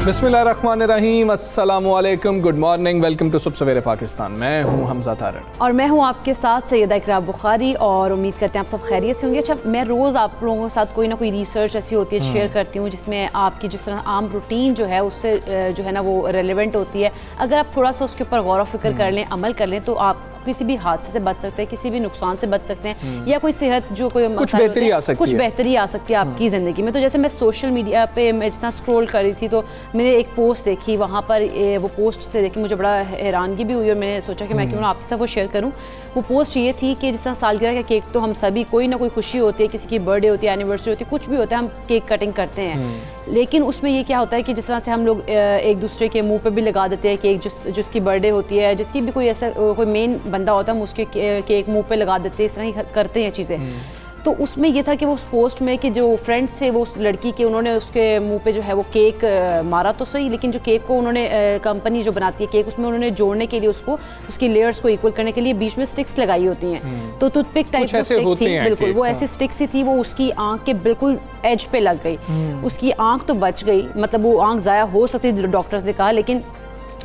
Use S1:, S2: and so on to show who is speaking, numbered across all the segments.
S1: बिस्मिल्लाहिर्रहमानिर्रहीम, अस्सलामुअलैकुम, good morning, welcome to सुबह सवेरे पाकिस्तान। मैं हूँ हमजा तारड़
S2: और मैं हूँ आपके साथ सैयदा इकरा बुखारी और उम्मीद करते हैं आप सब खैरियत से होंगे। अच्छा, मैं रोज़ आप लोगों के साथ कोई ना कोई रिसर्च ऐसी होती है शेयर करती हूँ जिसमें आपकी जिस तरह आम रूटीन जो है उससे जो है ना वो रेलिवेंट होती है। अगर आप थोड़ा सा उसके ऊपर गौर व फिक्र कर लें, अमल कर लें, तो आप किसी भी हादसे से बच सकते हैं, किसी भी नुकसान से बच सकते हैं, या कोई सेहत जो कोई
S1: कुछ बेहतरी आ सकती है
S2: आपकी ज़िंदगी में। तो जैसे मैं सोशल मीडिया पे मैं जिस तरह स्क्रॉल कर रही थी तो मैंने एक पोस्ट देखी, वहाँ पर वो पोस्ट से देखी मुझे बड़ा हैरानगी भी हुई और मैंने सोचा कि मैं क्यों ना आपके साथ वो शेयर करूँ। वो पोस्ट ये थी कि जिस तरह सालगिरह का केक तो हम सभी कोई ना कोई खुशी होती है, किसी की बर्थडे होती है, एनिवर्सरी होती है, कुछ भी होता है, हम केक कटिंग करते हैं। लेकिन उसमें ये क्या होता है कि जिस तरह से हम लोग एक दूसरे के मुंह पे भी लगा देते हैं केक, जिसकी बर्थडे होती है, जिसकी भी कोई ऐसा कोई मेन बंदा होता है हम उसके केक मुंह पे लगा देते हैं, इस तरह ही करते हैं चीज़ें। तो उसमें ये था कि वो उस पोस्ट में कि जो फ्रेंड्स थे वो उस लड़की के उन्होंने उसके मुंह पे जो है वो केक मारा तो सही, लेकिन जो केक को उन्होंने कंपनी जो बनाती है केक उसमें उन्होंने जोड़ने के लिए उसको उसकी लेयर्स को इक्वल करने के लिए बीच में स्टिक्स लगाई होती हैं। तो टूथपिक टाइप की स्टिक थी, बिल्कुल वो ऐसी स्टिक सी थी, वो उसकी आंख के बिल्कुल एज पे लग गई। उसकी आंख तो बच गई, मतलब वो आंख ज़ाया हो सकती डॉक्टर्स ने कहा, लेकिन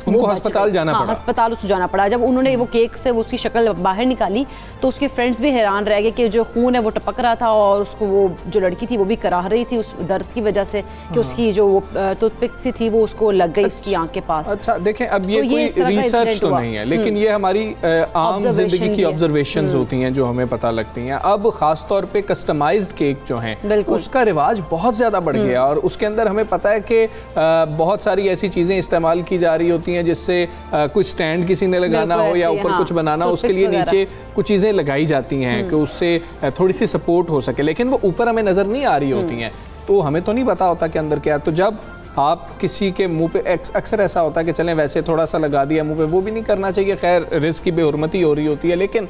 S1: उनको अस्पताल जाना पड़ा।
S2: अस्पताल उसको जाना पड़ा। जब उन्होंने वो केक से उसकी शक्ल बाहर निकाली तो उसके फ्रेंड्स भी हैरान रह गए कि जो खून है वो टपक रहा था और उसको वो जो लड़की थी वो भी कराह रही थी उस दर्द की वजह से कि उसकी जो वो टूथपिक सी थी वो उसको लग गई उसकी आंख के पास।
S1: अच्छा देखें, अब ये कोई रिसर्च तो नहीं है, लेकिन ये हमारी आम जिंदगी की ऑब्जर्वेशंस होती हैं जो हमें पता लगती हैं। अब खास तौर पे कस्टमाइज्ड केक जो हैं उसका रिवाज बहुत ज़्यादा बढ़ गया और उसके अंदर हमें पता है कि बहुत सारी ऐसी चीज़ें इस्तेमाल की जा रही होती हैं जिससे कुछ स्टैंड किसी ने लगाना हो या ऊपर कुछ बनाना हो, उसके लिए नीचे कुछ चीज़ें लगाई जाती हैं कि उससे थोड़ी सी सपोर्ट हो सके, लेकिन वो ऊपर हमें नज़र नहीं आ रही होती हैं, तो हमें तो नहीं पता होता कि अंदर क्या है। तो जब आप किसी के मुंह पे अक्सर ऐसा होता है कि चलें वैसे थोड़ा सा लगा दिया मुंह पे, वो भी नहीं करना चाहिए, खैर रिस्क की बेहुरमती हो रही होती है। लेकिन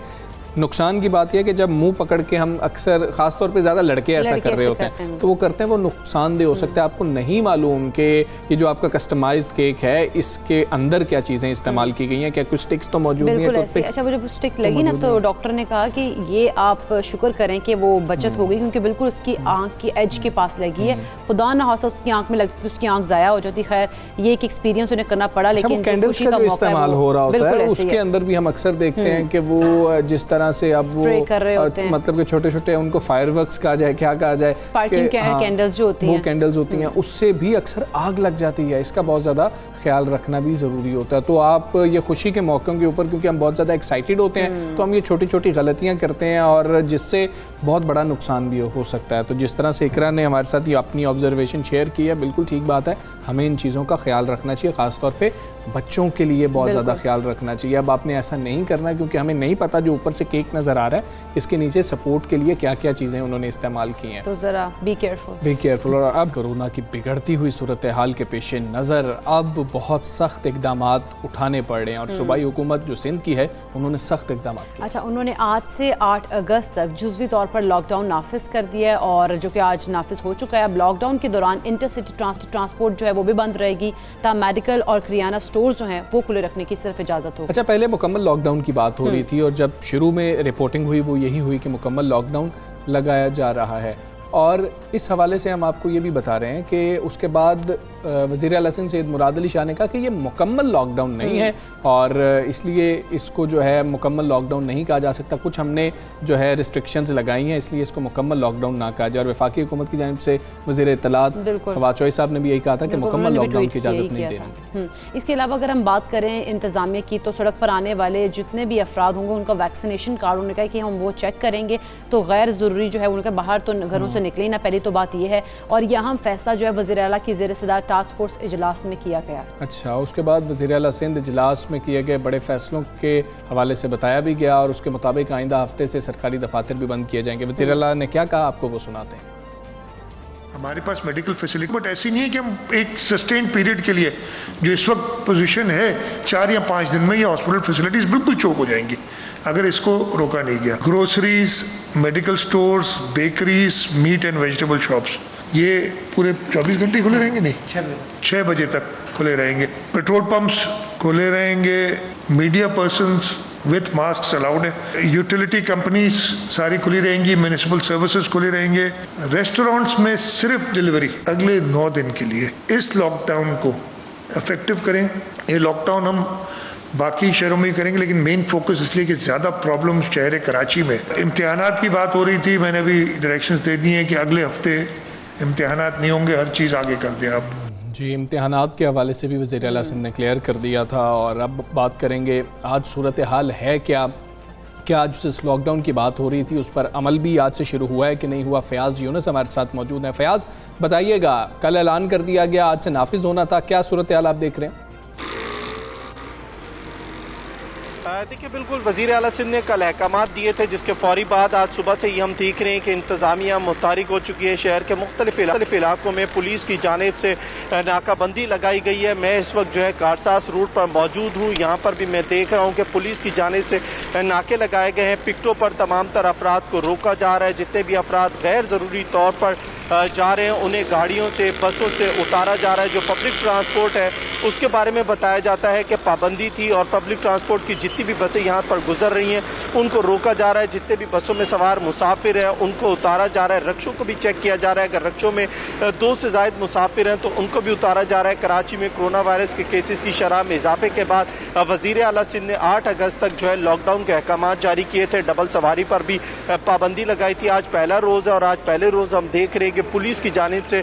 S1: नुकसान की बात यह है कि जब मुंह पकड़ के हम अक्सर खास तौर पे ज़्यादा लड़के ऐसा कर रहे होते हैं तो वो करते हैं, वो नुकसानदेह हो सकता है। आपको नहीं मालूम कि ये जो आपका कस्टमाइज्ड केक है इसके अंदर क्या चीज़ें इस्तेमाल की गई हैं, क्या कुछ स्टिक्स तो मौजूद नहीं है।
S2: अच्छा, वो जब स्टिक लगी ना तो डॉक्टर ने कहा कि ये आप शुक्र करें कि वो बचत हो गई, क्योंकि बिल्कुल उसकी आँख की एज के पास लगी है, खुदा न खासा उसकी आँख में लगती तो उसकी आँख ज़ाया हो जाती। खैर ये एक एक्सपीरियंस उन्हें करना पड़ा। लेकिन
S1: कैंडल्स का जो इस्तेमाल हो रहा होता है उसके अंदर भी हम अक्सर देखते हैं कि वो जिस तरह से अब वो
S2: कर रहे होते हैं,
S1: मतलब कि छोटे छोटे उनको फायरवर्क्स कहा जाए, क्या कहा जाए,
S2: स्पार्किंग कैंडल्स जो होती हैं,
S1: वो कैंडल्स होती हैं, उससे भी अक्सर आग लग जाती है। इसका बहुत ज़्यादा ख्याल रखना भी ज़रूरी होता है। तो आप ये खुशी के मौक़ों के ऊपर क्योंकि हम बहुत ज़्यादा एक्साइटेड होते हैं तो हम ये छोटी छोटी गलतियाँ करते हैं और जिससे बहुत बड़ा नुकसान भी हो सकता है। तो जिस तरह से इकरा ने हमारे साथ ये अपनी ऑब्जर्वेशन शेयर की है, बिल्कुल ठीक बात है, हमें इन चीज़ों का ख्याल रखना चाहिए, ख़ासतौर पर बच्चों के लिए बहुत ज़्यादा ख्याल रखना चाहिए। अब आपने ऐसा नहीं करना क्योंकि हमें नहीं पता जो ऊपर से केक नज़र आ रहा है इसके नीचे सपोर्ट के लिए क्या क्या चीज़ें उन्होंने इस्तेमाल की हैं,
S2: तो ज़रा बी केयरफुल।
S1: और अब कोरोना की बिगड़ती हुई सूरत हाल के पेश नज़र अब बहुत सख्त इकदामात उठाने पड़ रहे हैं और सूबाई हुकूमत जो सिंध की है उन्होंने सख्त इकदाम किए।
S2: अच्छा, उन्होंने आज से 8 अगस्त तक जुज़वी तौर पर लॉकडाउन नाफिज कर दिया है और जो कि आज नाफिज हो चुका है। अब लॉकडाउन के दौरान इंटरसिटी ट्रांसपोर्ट जो है वो भी बंद रहेगी, तब मेडिकल और करियाना स्टोर जो हैं वो खुले रखने की सिर्फ इजाज़त होगी।
S1: अच्छा, पहले मुकम्मल लॉकडाउन की बात हो रही थी और जब शुरू में रिपोर्टिंग हुई वो यही हुई कि मुकम्मल लॉकडाउन लगाया जा रहा है और इस हवाले से हम आपको ये भी बता रहे हैं कि उसके बाद वज़ीर आला सिंध सैयद मुराद अली शाह ने कहा कि ये मुकम्मल लॉकडाउन नहीं है और इसलिए इसको जो है मुकम्मल लॉकडाउन नहीं कहा जा सकता, कुछ हमने जो है रिस्ट्रिक्शंस लगाई हैं इसलिए इसको मुकम्मल लॉकडाउन ना कहा जाए। और वफाकी हुकूमत की जानिब से वज़ीर इत्तलात फवाद चौधरी साहब ने भी यही कहा था कि मुकम्मल लॉकडाउन की इजाज़त नहीं देनी।
S2: इसके अलावा अगर हम बात करें इंतज़ामिया की तो सड़क पर आने वाले जितने भी अफराद होंगे उनका वैक्सीनेशन कार्ड उन्होंने कहा कि हम वो चेक करेंगे, तो गैर ज़रूरी जो है उनके बाहर तो घरों से निकले ना, पहली तो बात यह है। और यहाँ फैसला जो है वज़ीर आला की ज़ेर सदार टास्क फोर्स इजलास में किया गया। अच्छा,
S1: उसके बाद वज़ीर आला सिंध इजलास में किए गए बड़े फैसलों के हवाले से बताया भी गया और उसके मुताबिक आइंदा हफ्ते से सरकारी दफातर भी बंद किए जाएंगे। वज़ीर आला ने क्या कहा आपको वो सुनाते हैं।
S3: हमारे पास मेडिकल फैसिलिटी, बट ऐसी नहीं है कि हम एक सस्टेन पीरियड के लिए, जो इस वक्त पोजीशन है 4 या 5 दिन में ये हॉस्पिटल फैसिलिटीज़ बिल्कुल चौक हो जाएंगी अगर इसको रोका नहीं गया। Groceries, medical stores, bakeries, meat and vegetable shops, ये पूरे 24 घंटे खुले रहेंगे? नहीं, 6 बजे तक खुले रहेंगे। पेट्रोल पंप्स खुले रहेंगे, media persons with mask allowed है, यूटिलिटी कंपनीज सारी खुली रहेंगी, म्यूनिसिपल सर्विसेज खुली रहेंगे। रेस्टोरेंट्स में सिर्फ डिलीवरी अगले 9 दिन के लिए। इस लॉकडाउन को इफेक्टिव करें। ये लॉकडाउन हम बाकी शहरों में ही करेंगे, लेकिन मेन फोकस इसलिए कि ज़्यादा प्रॉब्लम शहर कराची में इम्तिहानात की बात हो रही थी। मैंने अभी डायरेक्शंस दे दी हैं कि अगले हफ्ते इम्तिहानात नहीं होंगे, हर चीज़ आगे कर दें आप।
S1: जी, इम्तिहानात के हवाले से भी वज़ीर आला सिंध ने क्लियर कर दिया था। और अब बात करेंगे आज सूरत हाल है क्या आज जिस लॉकडाउन की बात हो रही थी उस पर अमल भी आज से शुरू हुआ है कि नहीं हुआ? फयाज़ यूनुस हमारे साथ मौजूद हैं। फयाज़, बताइएगा, कल ऐलान कर दिया गया, आज से नाफिज होना था, क्या सूरत हाल आप देख रहे हैं?
S4: देखिए, बिल्कुल वज़ीर आला सिंध ने कल अहकामात दिए थे, जिसके फौरी बाद आज सुबह से ही हम देख रहे हैं कि इंतज़ामिया मुतहरिक हो चुकी है। शहर के मुख्तलिफ इलाकों में पुलिस की जानिब से नाकाबंदी लगाई गई है। मैं इस वक्त जो है कारसास रूट पर मौजूद हूँ। यहाँ पर भी मैं देख रहा हूँ कि पुलिस की जानिब से नाके लगाए गए हैं। पिकटों पर तमाम तर अफराद को रोका जा रहा है। जितने भी अफराद गैर ज़रूरी तौर पर जा रहे हैं उन्हें गाड़ियों से, बसों से उतारा जा रहा है। जो पब्लिक ट्रांसपोर्ट है उसके बारे में बताया जाता है कि पाबंदी थी और पब्लिक ट्रांसपोर्ट की जितनी भी बसें यहाँ पर गुजर रही हैं उनको रोका जा रहा है। जितने भी बसों में सवार मुसाफिर हैं उनको उतारा जा रहा है। रक्षों को भी चेक किया जा रहा है। अगर रक्षों में 2 से ज़ायद मुसाफिर हैं तो उनको भी उतारा जा रहा है। कराची में कोरोना वायरस के केसेस की शरह में इजाफे के बाद वज़ीर आला सिंध ने 8 अगस्त तक जो है लॉकडाउन के अहकाम जारी किए थे। डबल सवारी पर भी पाबंदी लगाई थी। आज पहला रोज़ है और आज पहले रोज़ हम देख रहे हैं कि पुलिस की जानिब से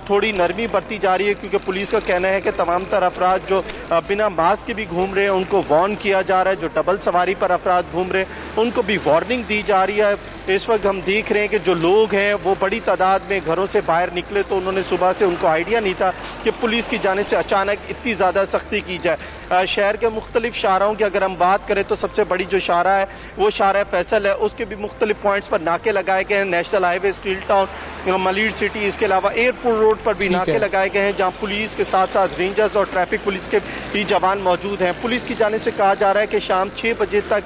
S4: थोड़ी नरमी बरती जा रही है, क्योंकि पुलिस का कहना है कि तमाम तर अफराद जो बिना मास्क के भी घूम रहे हैं उनको वार्न किया जा रहा है। जो डबल सवारी पर अफराद घूम रहे हैं उनको भी वार्निंग दी जा रही है। इस वक्त हम देख रहे हैं कि जो लोग हैं वो बड़ी तादाद में घरों से बाहर निकले तो उन्होंने सुबह से, उनको आइडिया नहीं था कि पुलिस की जानिब से अचानक इतनी ज़्यादा सख्ती की जाए। शहर के मुख्तलिफ शाहराओं की अगर हम बात करें तो सबसे बड़ी जो शाहरा है वो शाहरा फैसल है। उसके भी मुख्तलिफ पॉइंट्स पर नाके लगाए गए हैं। National highway, steel town, Malir city, इसके अलावा एयरपोर्ट रोड पर भी नाके लगाए गए हैं, जहां पुलिस के साथ साथ रेंजर्स और ट्रैफिक पुलिस के भी जवान मौजूद हैं। पुलिस की जानिब से कहा जा रहा है कि शाम 6 बजे तक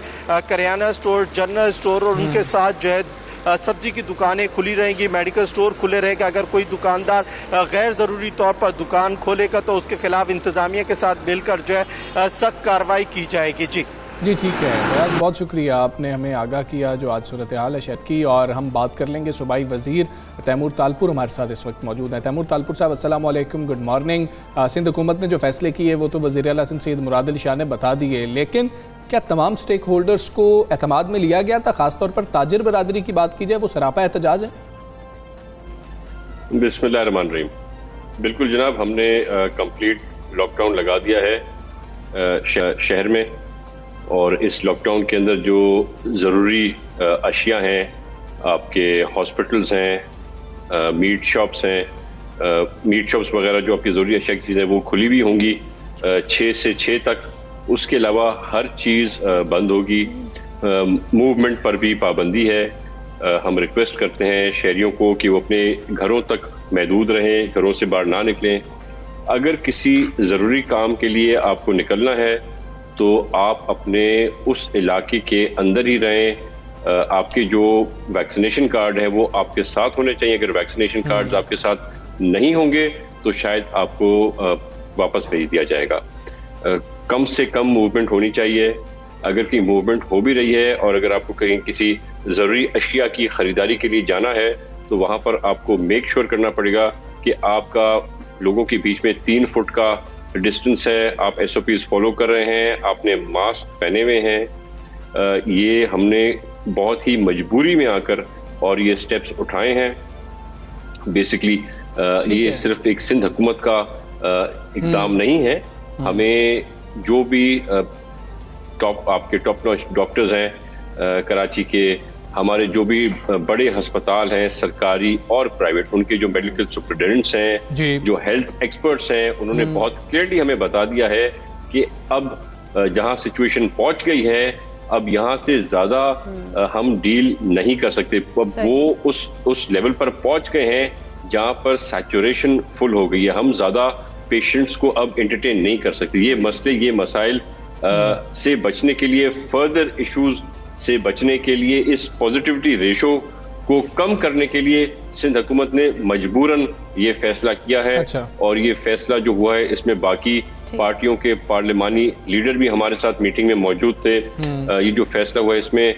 S4: करियाना स्टोर, जनरल स्टोर और उनके साथ जो है सब्जी की दुकानें खुली रहेंगी, मेडिकल स्टोर खुले रहेगा। अगर कोई दुकानदार गैर ज़रूरी तौर पर दुकान खोलेगा तो उसके खिलाफ इंतज़ामिया के साथ मिलकर जो है सख्त कार्रवाई की जाएगी।
S1: जी ठीक है फयाज़, बहुत शुक्रिया, आपने हमें आगाह किया जो आज सूरत हाल है शहर की। और हम बात कर लेंगे सूबाई वज़ीर तैमूर तालपुर हमारे साथ इस वक्त मौजूद हैं। तैमूर तालपुर साहब, अस्सलाम वालेकुम, गुड मॉर्निंग। सिंध हुकूमत ने जो फैसले किए वो तो वज़ीर आला सिंध सैयद मुराद अली शाह ने बता दिए, लेकिन क्या तमाम स्टेक होल्डर्स को एतमाद में लिया गया था? ख़ासतौर पर ताजिर बरादरी की बात की जाए, वो सरापा एहतजाज है।
S5: बिस्मिल्लाहिर्रहमानिर्रहीम। बिल्कुल जनाब, हमने कंप्लीट लॉकडाउन लगा दिया है शहर में, और इस लॉकडाउन के अंदर जो ज़रूरी अशिया हैं, आपके हॉस्पिटल्स हैं, मीट शॉप्स हैं, मीट शॉप्स वगैरह जो आपकी ज़रूरी अशिया की चीज़ें वो खुली भी होंगी 6 से 6 तक। उसके अलावा हर चीज़ बंद होगी। मूवमेंट पर भी पाबंदी है। हम रिक्वेस्ट करते हैं शहरियों को कि वो अपने घरों तक महदूद रहें, घरों से बाहर ना निकलें। अगर किसी ज़रूरी काम के लिए आपको निकलना है तो आप अपने उस इलाके के अंदर ही रहें। आपके जो वैक्सीनेशन कार्ड है वो आपके साथ होने चाहिए। अगर वैक्सीनेशन कार्ड्स आपके साथ नहीं होंगे तो शायद आपको वापस भेज दिया जाएगा। कम से कम मूवमेंट होनी चाहिए। अगर कहीं मूवमेंट हो भी रही है और अगर आपको कहीं किसी ज़रूरी अशिया की ख़रीदारी के लिए जाना है तो वहाँ पर आपको मेक श्योर करना पड़ेगा कि आपका लोगों के बीच में 3 फुट का डिस्टेंस है, आप SOPs फॉलो कर रहे हैं, आपने मास्क पहने हुए हैं। ये हमने बहुत ही मजबूरी में आकर और ये स्टेप्स उठाए हैं। बेसिकली ये सिर्फ एक सिंध हुकूमत का इक़दाम नहीं है। हमें जो भी आपके टॉप नॉच डॉक्टर्स हैं कराची के, हमारे जो भी बड़े अस्पताल हैं सरकारी और प्राइवेट, उनके जो मेडिकल सुपरिटेंडेंट्स हैं, जो हेल्थ एक्सपर्ट्स हैं, उन्होंने बहुत क्लियरली हमें बता दिया है कि अब जहां सिचुएशन पहुंच गई है, अब यहां से ज्यादा हम डील नहीं कर सकते। अब वो उस लेवल पर पहुंच गए हैं जहाँ पर सैचुरेशन फुल हो गई है, हम ज़्यादा पेशेंट्स को अब एंटरटेन नहीं कर सकते। ये मसले, ये मसाइल से बचने के लिए, फर्दर इश्यूज से बचने के लिए, इस पॉजिटिविटी रेशो को कम करने के लिए सिंध हुकूमत ने मजबूरन ये फैसला किया है।
S1: अच्छा। और
S5: ये फैसला जो हुआ है इसमें बाकी पार्टियों के पार्लिमानी लीडर भी हमारे साथ मीटिंग में मौजूद थे। ये जो फैसला हुआ है इसमें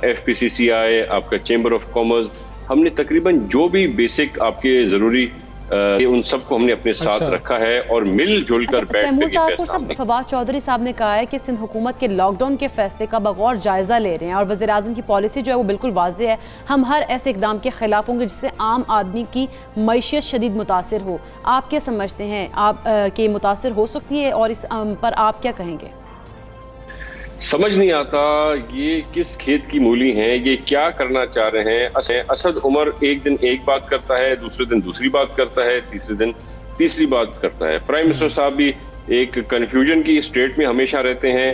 S5: FPCCI, आपका चेंबर ऑफ कॉमर्स, हमने तकरीबन जो भी बेसिक आपके जरूरी उन सबको हमने अपने साथ रखा है और मिलजुल कर बैठ।
S2: फवाद चौधरी साहब ने कहा है कि सिंध हुकूमत के लॉकडाउन के फैसले का बगौर जायजा ले रहे हैं और वज़ीर आज़म की पॉलिसी जो है वो बिल्कुल वाज़ेह है। हम हर ऐसे इकदाम के खिलाफ होंगे जिससे आम आदमी की मईशत शदीद मुतासिर हो। आप क्या समझते हैं, आप के मुतासिर हो सकती है और इस पर आप क्या कहेंगे?
S5: समझ नहीं आता ये किस खेत की मूली हैं, ये क्या करना चाह रहे हैं। असद उमर एक दिन एक बात करता है, दूसरे दिन दूसरी बात करता है, तीसरे दिन तीसरी बात करता है। प्राइम मिनिस्टर साहब भी एक कंफ्यूजन की स्टेट में हमेशा रहते हैं,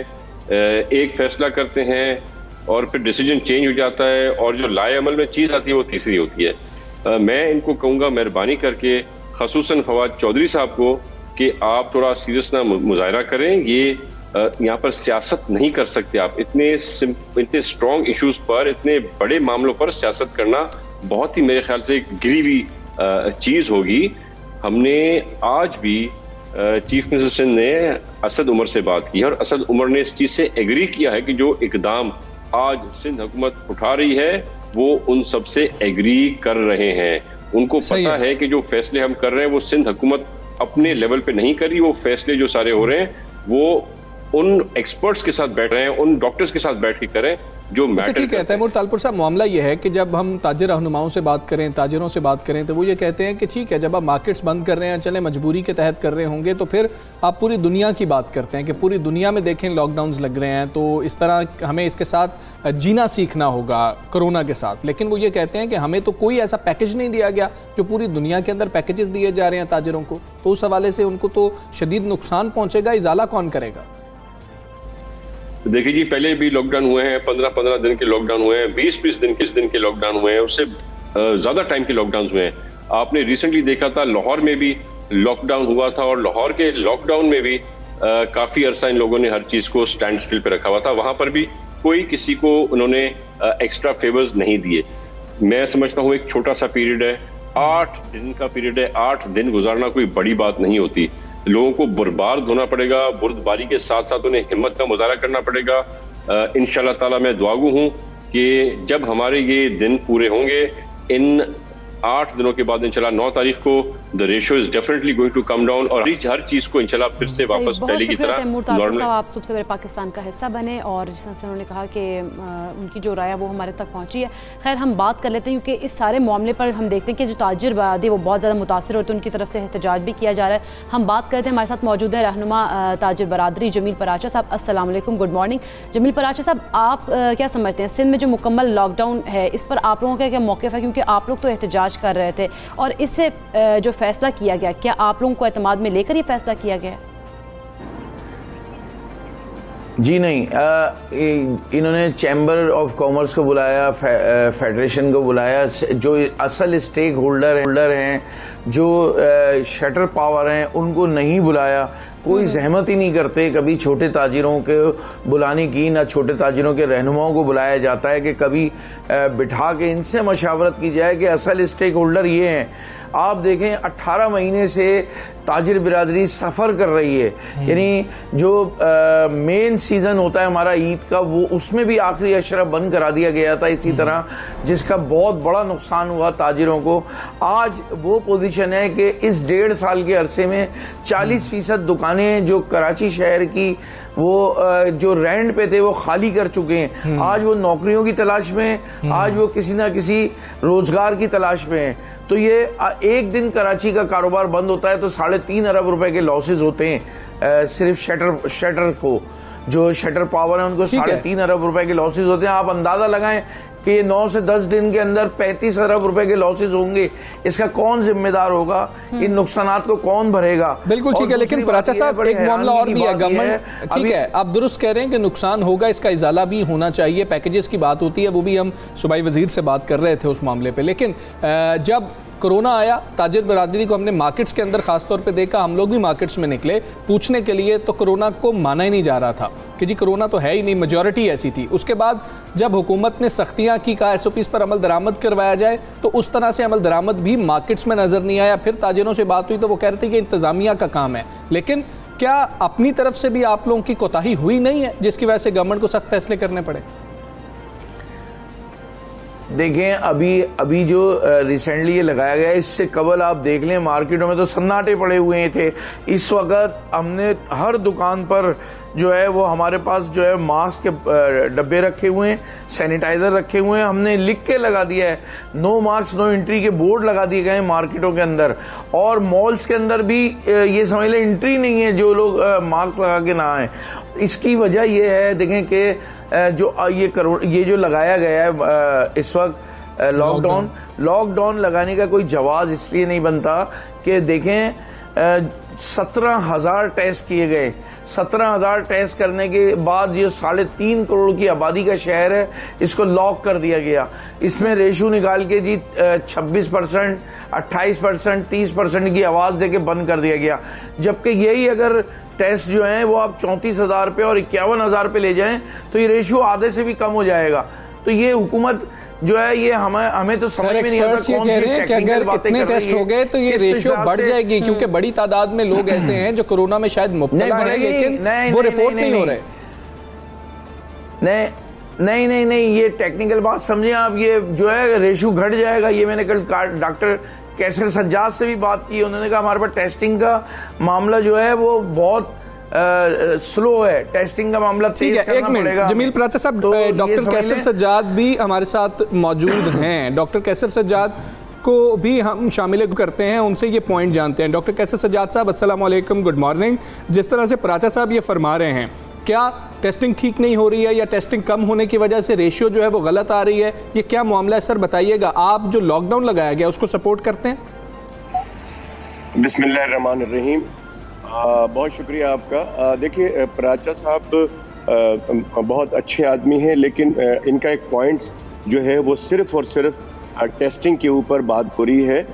S5: एक फैसला करते हैं और फिर डिसीजन चेंज हो जाता है और जो लाए अमल में चीज़ आती है वो तीसरी होती है। मैं इनको कहूँगा मेहरबानी करके, खसूसन फवाद चौधरी साहब को, कि आप थोड़ा सीरियस ना मुजाहरा करें। ये यहाँ पर सियासत नहीं कर सकते आप। इतने स्ट्रॉन्ग इश्यूज पर, इतने बड़े मामलों पर सियासत करना बहुत ही मेरे ख्याल से गिरी हुई चीज़ होगी। हमने आज भी चीफ मिनिस्टर सिंध ने असद उमर से बात की है और असद उमर ने इस चीज़ से एग्री किया है कि जो इकदाम आज सिंध हुकूमत उठा रही है वो उन सब से एग्री कर रहे हैं। उनको पता है कि जो फैसले हम कर रहे हैं वो सिंध हुकूमत अपने लेवल पे नहीं करी। वो फैसले जो सारे हो रहे हैं वो उन एक्सपर्ट्स के साथ बैठ रहे हैं, उन डॉक्टर्स के साथ बैठ के करें जो मैटर।
S1: ठीक है तैमूर तालपुर साहब, मामला ये है कि जब हम ताजिर रहनुमाओं से बात करें, ताजिरों से बात करें, तो वो ये कहते हैं कि ठीक है, जब आप मार्केट्स बंद कर रहे हैं, चले मजबूरी के तहत कर रहे होंगे, तो फिर आप पूरी दुनिया की बात करते हैं कि पूरी दुनिया में देखें लॉकडाउन्स लग रहे हैं, तो इस तरह हमें इसके साथ जीना सीखना होगा कोरोना के साथ। लेकिन वो ये कहते हैं कि हमें तो कोई ऐसा पैकेज नहीं दिया गया जो पूरी दुनिया के अंदर पैकेजेस दिए जा रहे हैं ताजिरों को, तो उस हवाले से उनको तो शदीद नुकसान पहुँचेगा। इजाला कौन करेगा?
S5: देखिए जी, पहले भी लॉकडाउन हुए हैं, 15-15 दिन के लॉकडाउन हुए हैं, 20-20 दिन के लॉकडाउन हुए हैं, उससे ज्यादा टाइम के लॉकडाउन हुए हैं। आपने रिसेंटली देखा था लाहौर में भी लॉकडाउन हुआ था और लाहौर के लॉकडाउन में भी काफी अरसा इन लोगों ने हर चीज को स्टैंड स्टिल पे रखा हुआ था। वहां पर भी कोई किसी को उन्होंने एक्स्ट्रा फेवर्स नहीं दिए। मैं समझता हूँ एक छोटा सा पीरियड है, 8 दिन का पीरियड है, 8 दिन गुजारना कोई बड़ी बात नहीं होती। लोगों को बुरबार होना पड़ेगा, बुर्दबारी के साथ साथ उन्हें हिम्मत का मुजाहरा करना पड़ेगा। इंशाल्लाह ताला मैं दुआगू हूँ कि जब हमारे ये दिन पूरे होंगे, इन 8 दिनों के बाद इंशाल्लाह 9 तारीख को the ratio is definitely going to come down और हर चीज को इंशाल्लाह फिर से वापस पहले की तरह नॉर्मल।
S2: आप सबसे बड़े पाकिस्तान का हिस्सा बने और जिस तरह से उन्होंने कहा कि उनकी जो राय वो हमारे तक पहुंची है। खैर हम बात कर लेते हैं क्योंकि इस सारे मामले पर हम देखते हैं कि जो ताजिर बरादरी वो बहुत ज़्यादा मुतासर होते हैं, उनकी तरफ से एहतजाज भी किया जा रहा है। हम बात करते हैं, हमारे साथ मौजूद है रहनुमा ताजिर बरादरी जमील पराचा साहब। अस्सलाम वालेकुम, गुड मॉर्निंग। जमील पराचा साहब, आप क्या समझते हैं सिंध में जो मुकम्मल लॉकडाउन है इस पर आप लोगों का क्या मौक़िफ़ है? क्योंकि आप लोग तो एहतजाज कर रहे थे और इससे जो फैसला किया गया, क्या आप लोगों को एतमाद में लेकर ये फैसला किया गया?
S6: जी नहीं, इन्होंने चैम्बर ऑफ कॉमर्स को बुलाया, फेडरेशन को बुलाया, जो असल स्टेक होल्डर हैं, जो शटर पावर हैं, उनको नहीं बुलाया। कोई जहमत ही नहीं करते कभी छोटे ताजिरों के बुलाने की, ना छोटे ताजिरों के रहनुमाओं को बुलाया जाता है कि कभी बिठा के इनसे मशावरत की जाए कि असल स्टेक होल्डर ये हैं। आप देखें 18 महीने से ताजिर बिरादरी सफ़र कर रही है, यानी जो मेन सीज़न होता है हमारा ईद का, वो उसमें भी आखिरी अशरा बंद करा दिया गया था इसी तरह, जिसका बहुत बड़ा नुकसान हुआ ताजिरों को। आज वो पोजीशन है कि इस 1.5 साल के अरसे में 40% दुकानें जो कराची शहर की वो जो रेंट पे थे वो खाली कर चुके हैं। आज वो नौकरियों की तलाश में, आज वो किसी ना किसी रोजगार की तलाश में है। तो ये एक दिन कराची का कारोबार बंद होता है तो 3.5 अरब रुपए के लॉसेज होते हैं। सिर्फ शटर को, जो शटर पावर है उनको 3.5 अरब रुपए के लॉसेज होते हैं। आप अंदाजा लगाएं कि ये 9 से 10 दिन के अंदर 35 अरब रुपए के लॉसेज होंगे। इसका कौन जिम्मेदार होगा? इन नुकसानात को कौन भरेगा?
S1: बिल्कुल ठीक है, लेकिन पराचा साहब एक मामला और भी है। गवर्नमेंट, ठीक है, आप दुरुस्त कह रहे हैं कि नुकसान होगा, इसका इजाला भी होना चाहिए। पैकेजेस की बात होती है, वो भी हम सूबाई वजीर से बात कर रहे थे उस मामले पे। लेकिन जब कोरोना आया, ताजिर बरादरी को हमने मार्केट्स के अंदर खास तौर पे देखा, हम लोग भी मार्केट्स में निकले पूछने के लिए, तो कोरोना को माना ही नहीं जा रहा था कि जी कोरोना तो है ही नहीं, मेजॉरिटी ऐसी थी। उसके बाद जब हुकूमत ने सख्तियां की, कहा SOPs पर अमल दरामद करवाया जाए, तो उस तरह से अमल दरामद भी मार्केट्स में नजर नहीं आया। फिर ताजिरों से बात हुई तो वो कह रहे थे कि इंतजामिया का काम है, लेकिन क्या अपनी तरफ से भी आप लोगों की कोताही हुई नहीं है जिसकी वजह से गवर्नमेंट को सख्त फैसले करने पड़े?
S6: देखें, अभी जो रिसेंटली ये लगाया गया है, इससे कबल आप देख लें मार्केटों में तो सन्नाटे पड़े हुए थे। इस वक्त हमने हर दुकान पर जो है वो हमारे पास जो है मास्क के डब्बे रखे हुए हैं, सैनिटाइजर रखे हुए हैं, हमने लिख के लगा दिया है, नो मास्क नो एंट्री के बोर्ड लगा दिए गए हैं मार्केटों के अंदर। और मॉल्स के अंदर भी ये समझ लें एंट्री नहीं है जो लोग मास्क लगा के ना आए। इसकी वजह ये है, देखें कि जो ये जो लगाया गया है इस वक्त लॉकडाउन लगाने का कोई जवाब इसलिए नहीं बनता कि देखें 17,000 टेस्ट किए गए। 17,000 टेस्ट करने के बाद ये 3.5 करोड़ की आबादी का शहर है, इसको लॉक कर दिया गया। इसमें रेशो निकाल के जी 26%, 28%, 30% की आवाज देके बंद कर दिया गया। जबकि यही अगर टेस्ट जो हैं वो आप 34,000 पे और 51,000 पे ले जाएं तो ये रेशियो आधे से भी कम हो जाएगा। तो ये हुकूमत जो है ये हमें तो समझ में नहीं आता कौन सी टेक्निकल बातें कर रही है।
S1: टेस्ट हो गए तो ये रेशियो बढ़ जाएगी, क्योंकि बड़ी तादाद में लोग ऐसे हैं जो कोरोना में शायद मुब्तला हैं लेकिन वो रिपोर्ट नहीं हो रहे।
S6: नहीं, ये टेक्निकल बात समझे आप, ये जो है रेशियो घट जाएगा। ये मैंने कल डॉक्टर कैसर सज्जाद से भी बात की, उन्होंने कहा हमारे पास टेस्टिंग का मामला जो है वो बहुत स्लो है, टेस्टिंग का मामला तेज करना पड़ेगा।
S1: जमील प्राचा साहब, डॉक्टर कैसर सज्जाद भी हमारे साथ मौजूद हैं। डॉक्टर कैसर सज्जाद को भी हम शामिल करते हैं, उनसे ये पॉइंट जानते हैं। डॉक्टर कैसर सज्जाद साहब, अस्सलाम वालेकुम, गुड मॉर्निंग। जिस तरह से प्राचा साहब ये फरमा रहे हैं, क्या टेस्टिंग ठीक नहीं हो रही है या टेस्टिंग कम होने की वजह से रेशियो जो है वो गलत आ रही है, ये क्या मामला है सर, बताइएगा। आप जो लॉकडाउन लगाया गया उसको सपोर्ट करते हैं?
S7: बिस्मिल्लाहिर्रहमानिर्रहीम, बहुत शुक्रिया आपका। देखिए, प्राचा साहब बहुत अच्छे आदमी हैं, लेकिन इनका एक पॉइंट जो है वो सिर्फ और सिर्फ टेस्टिंग के ऊपर बात हो रही है।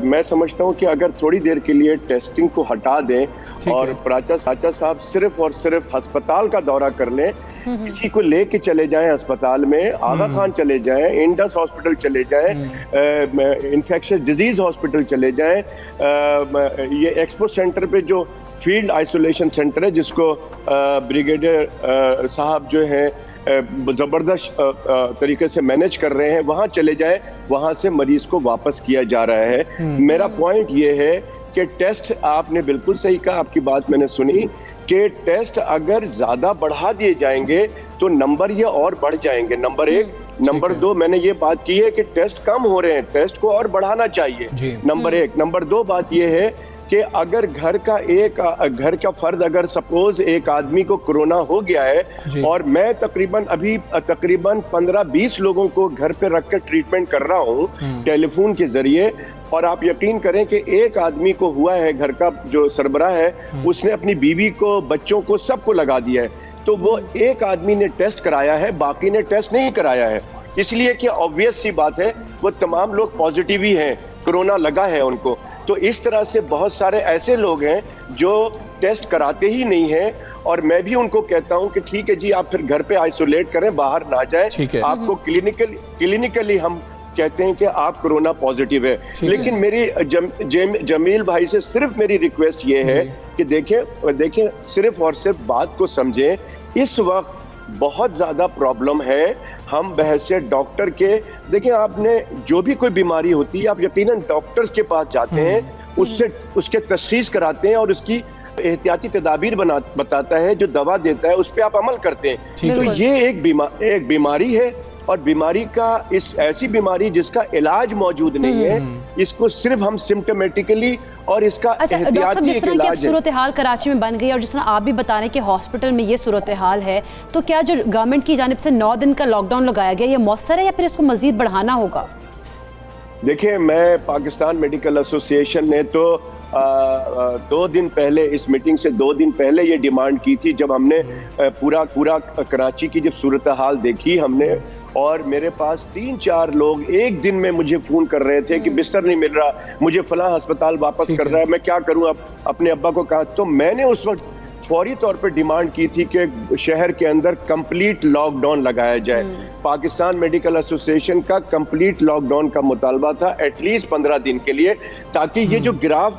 S7: मैं समझता हूँ कि अगर थोड़ी देर के लिए टेस्टिंग को हटा दें और प्राचा साहब सिर्फ और सिर्फ अस्पताल का दौरा कर लें, किसी को लेके चले जाएं अस्पताल में, आगा खान चले जाएं, इंडस हॉस्पिटल चले जाएं, इन्फेक्शियस डिजीज हॉस्पिटल चले जाएं, ये एक्सपो सेंटर पे जो फील्ड आइसोलेशन सेंटर है जिसको ब्रिगेडियर साहब जो है ज़बरदस्त तरीके से मैनेज कर रहे हैं, वहाँ चले जाएं, वहाँ से मरीज को वापस किया जा रहा है। मेरा पॉइंट ये है कि टेस्ट, आपने बिल्कुल सही कहा, आपकी बात मैंने सुनी कि टेस्ट अगर ज्यादा बढ़ा दिए जाएंगे तो नंबर ये और बढ़ जाएंगे, नंबर एक। नंबर दो, मैंने ये बात की है कि टेस्ट कम हो रहे हैं, टेस्ट को और बढ़ाना चाहिए, नंबर एक। नंबर दो बात ये है कि अगर घर का फर्द, अगर सपोज एक आदमी को कोरोना हो गया है और मैं तकरीबन 15-20 लोगों को घर पे रख कर ट्रीटमेंट कर रहा हूँ टेलीफोन के जरिए, और आप यकीन करें कि एक आदमी को हुआ है, घर का जो सरबराह है उसने अपनी बीवी को, बच्चों को, सबको लगा दिया है, तो वो एक आदमी ने टेस्ट कराया है, बाकी ने टेस्ट नहीं कराया है, इसलिए कि ऑब्वियस सी बात है वो तमाम लोग पॉजिटिव ही हैं, कोरोना लगा है उनको। तो इस तरह से बहुत सारे ऐसे लोग हैं जो टेस्ट कराते ही नहीं हैं, और मैं भी उनको कहता हूं कि ठीक है जी, आप फिर घर पे आइसोलेट करें, बाहर ना जाएं, आपको क्लिनिकली हम कहते हैं कि आप कोरोना पॉजिटिव है। लेकिन मेरी जमील भाई से सिर्फ मेरी रिक्वेस्ट ये है कि देखें सिर्फ और सिर्फ बात को समझें। इस वक्त बहुत ज्यादा प्रॉब्लम है, हम बहसे डॉक्टर के, देखिए आपने जो भी कोई बीमारी होती है आप यकीनन डॉक्टर्स के पास जाते हैं, उसके तशखीस कराते हैं और उसकी एहतियाती तदाबीर बताता है, जो दवा देता है उस पर आप अमल करते हैं। तो ये एक बीमारी है, और बीमारी का ऐसी बीमारी जिसका इलाज मौजूद नहीं है, इसको सिर्फ हम सिम्टोमेटिकली और इसका एहतियाती एक इलाज है।
S2: सूरत हाल कराची में बन गई, और जिस तरह आप भी बता रहे हैं कि हॉस्पिटल में ये सूरत हाल है, तो क्या जो गवर्नमेंट की जानिब से 9 दिन का लॉकडाउन लगाया गया, ये मौसर है या फिर इसको मजीद बढ़ाना होगा?
S7: देखिए, मैं पाकिस्तान मेडिकल एसोसिएशन ने तो 2 दिन पहले, इस मीटिंग से 2 दिन पहले ये डिमांड की थी, जब हमने पूरा कराची की जब सूरत हाल देखी, हमने और मेरे पास 3-4 लोग एक दिन में मुझे फोन कर रहे थे कि बिस्तर नहीं मिल रहा, मुझे फलां अस्पताल वापस कर रहा है, मैं क्या करूं, अब अपने अब्बा को कहा। तो मैंने उस वक्त फौरी तौर पे डिमांड की थी कि शहर के अंदर कंप्लीट लॉकडाउन लगाया जाए। पाकिस्तान मेडिकल एसोसिएशन का कंप्लीट लॉकडाउन का मुतालबा था एटलीस्ट 15 दिन के लिए, ताकि ये जो गिराफ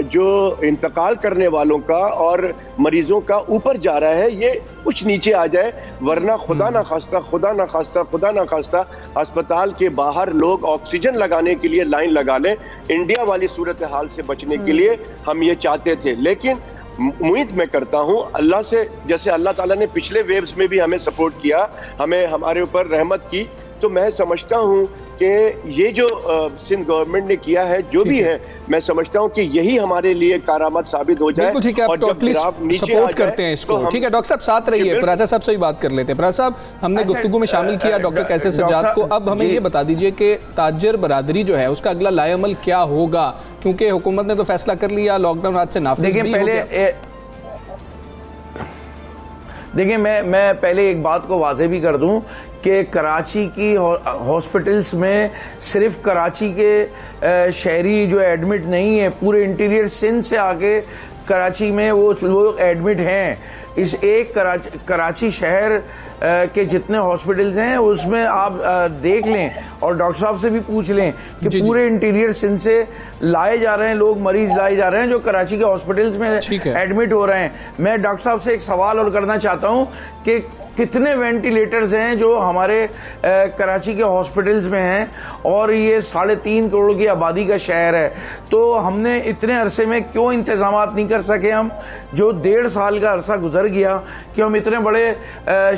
S7: जो इंतकाल करने वालों का और मरीजों का ऊपर जा रहा है ये कुछ नीचे आ जाए, वरना खुदा ना खास्ता अस्पताल के बाहर लोग ऑक्सीजन लगाने के लिए लाइन लगा लें। इंडिया वाली सूरत हाल से बचने के लिए हम ये चाहते थे, लेकिन उम्मीद मैं करता हूं अल्लाह से, जैसे अल्लाह ताला ने पिछले वेव्स में भी हमें सपोर्ट किया, हमें हमारे ऊपर रहमत की, तो मैं समझता हूं कि ये जो सिंध गवर्नमेंट ने किया है जो भी है, मैं समझता हूं कि यही हमारे लिए कारामत साबित हो जाए।
S1: ठीक है, आप टोटली सपोर्ट करते हैं इसको। ठीक है डॉक्टर साहब साथ रहिए, पराचा साहब से ही बात कर लेते हैं। पराचा साहब, हमने गुफ्तगू में शामिल किया डॉक्टर कैसर सज्जाद को, अब हमें ये बता दीजिए कि ताजर बरादरी जो है उसका अगला लाएअमल क्या होगा, क्योंकि हुकूमत ने तो फैसला कर लिया, लॉकडाउन आज से नाफिज भी हो गया।
S6: देखिए मैं पहले एक बात को वाज़ेह भी कर दूं कि कराची की हॉस्पिटल्स में सिर्फ कराची के शहरी जो एडमिट नहीं है, पूरे इंटीरियर सिंध से आके कराची में वो लोग एडमिट हैं। इस एक कराची शहर के जितने हॉस्पिटल्स हैं उसमें आप देख लें और डॉक्टर साहब से भी पूछ लें कि पूरे इंटीरियर सिंध से लाए जा रहे हैं लोग, मरीज लाए जा रहे हैं जो कराची के हॉस्पिटल्स में एडमिट हो रहे हैं। मैं डॉक्टर साहब से एक सवाल और करना चाहता हूं कि कितने वेंटिलेटर्स हैं जो हमारे कराची के हॉस्पिटल्स में हैं, और ये 3.5 करोड़ की आबादी का शहर है, तो हमने इतने अरसे में क्यों इंतजामात नहीं कर सके हम, जो 1.5 साल का अरसा गुजर गया कि हम इतने बड़े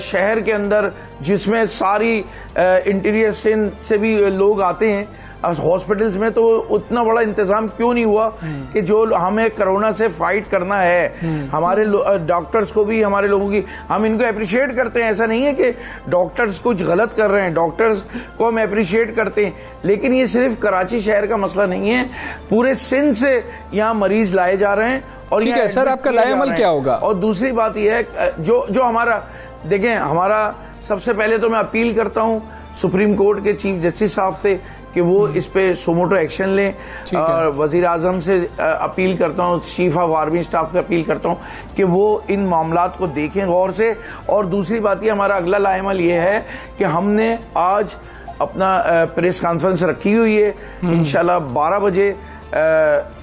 S6: शहर के अंदर जिसमें सारी इंटीरियर से भी लोग आते हैं हॉस्पिटल्स में, तो उतना बड़ा इंतजाम क्यों नहीं हुआ कि जो हमें कोरोना से फाइट करना है, हमारे डॉक्टर्स को भी, हमारे लोगों की, हम इनको अप्रिशिएट करते हैं, ऐसा नहीं है कि डॉक्टर्स कुछ गलत कर रहे हैं, डॉक्टर्स को हम अप्रिशिएट करते हैं, लेकिन ये सिर्फ कराची शहर का मसला नहीं है, पूरे सिंध से यहाँ मरीज लाए जा रहे हैं। और
S1: ठीक है सर, आपका लाएअमल क्या होगा?
S6: और दूसरी बात यह है जो हमारा, देखें, हमारा सबसे पहले तो मैं अपील करता हूँ सुप्रीम कोर्ट के चीफ जस्टिस साहब से कि वो इस पे सुमोटो एक्शन लें, और वजीर आजम से अपील करता हूँ, चीफ ऑफ आर्मी स्टाफ से अपील करता हूँ कि वो इन मामलात को देखें गौर से। और दूसरी बात ये, हमारा अगला लाएअमल ये है कि हमने आज अपना प्रेस कॉन्फ्रेंस रखी हुई है, इंशाल्लाह 12 बजे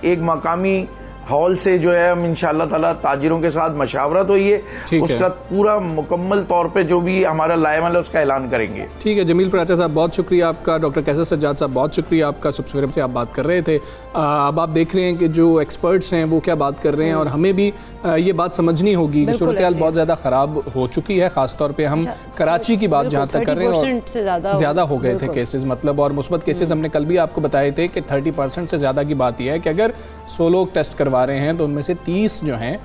S6: एक मकामी हॉल से जो है हम इंशाअल्लाह ताला ताजिरों के साथ मशावरत हुई है, उसका पूरा मुकम्मल तौर पे जो भी हमारा लाएअमल है उसका ऐलान करेंगे।
S1: ठीक है जमील पराचा साहब, बहुत शुक्रिया आपका। डॉक्टर कैसर सज्जाद साहब, बहुत शुक्रिया आपका। सुबह सवेरे से आप बात कर रहे थे, अब आप देख रहे हैं कि जो एक्सपर्ट्स हैं वो क्या बात कर रहे हैं, और हमें भी ये बात समझनी होगी कि सूरत हाल बहुत ज़्यादा ख़राब हो चुकी है। ख़ासतौर पर हम कराची की बात जहाँ तक कर रहे हैं, और ज़्यादा हो गए थे केसेस, मतलब, और मुस्बत केसेस हमने कल भी आपको बताए थे कि 30% से ज़्यादा की बात यह है कि अगर 100 लोग टेस्ट करवा रहे हैं तो उनमें से 30 जो हैं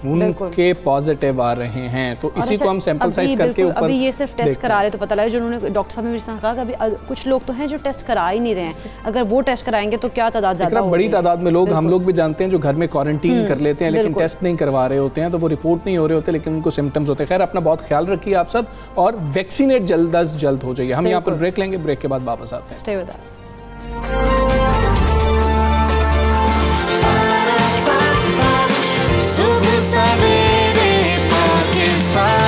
S1: उनके पॉजिटिव आ रहे हैं, तो इसी को हम सैंपल साइज करके ऊपर
S2: अभी ये सिर्फ टेस्ट करा रहे तो पता लगा, जो उन्होंने डॉक्टर साहब ने मेरे साथ कहा कि अभी कुछ लोग तो हैं जो टेस्ट करा ही नहीं रहे हैं, अगर वो टेस्ट कराएंगे तो क्या तादाद ज़्यादा होगी।
S1: बड़ी तादाद में लोग, हम लोग भी जानते हैं, जो घर में क्वारंटीन कर लेते हैं लेकिन टेस्ट नहीं करवा रहे होते हैं, तो वो रिपोर्ट नहीं हो रहे होते लेकिन उनको सिम्टम्स होते हैं। खैर, अपना बहुत ख्याल रखिए आप सब, और वैक्सीनेट जल्द अज जल्द हो जाइए। हम यहाँ पर ब्रेक लेंगे, ब्रेक के बाद वापस आते हैं।
S2: Stay with us.
S8: सुबह सवेरे पाकिस्तान।